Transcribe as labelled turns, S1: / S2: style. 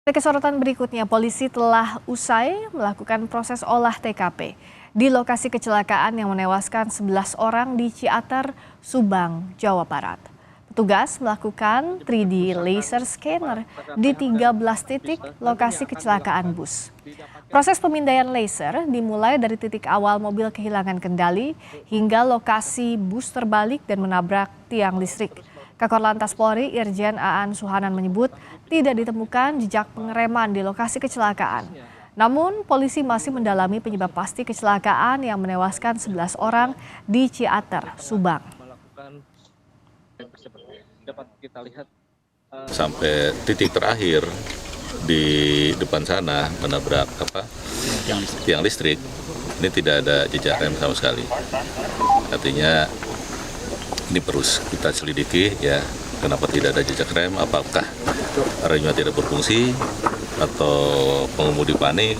S1: Kesorotan berikutnya, polisi telah usai melakukan proses olah TKP di lokasi kecelakaan yang menewaskan 11 orang di Ciater, Subang, Jawa Barat. Petugas melakukan 3D laser scanner di 13 titik lokasi kecelakaan bus. Proses pemindaian laser dimulai dari titik awal mobil kehilangan kendali hingga lokasi bus terbalik dan menabrak tiang listrik. Kakor Lantas Polri Irjen Aan Suhanan menyebut tidak ditemukan jejak pengereman di lokasi kecelakaan. Namun polisi masih mendalami penyebab pasti kecelakaan yang menewaskan 11 orang di Ciater, Subang.
S2: Sampai titik terakhir di depan sana menabrak tiang listrik, ini tidak ada jejak rem sama sekali. Artinya ini perlu kita selidiki ya, kenapa tidak ada jejak rem, apakah remnya tidak berfungsi atau pengemudi panik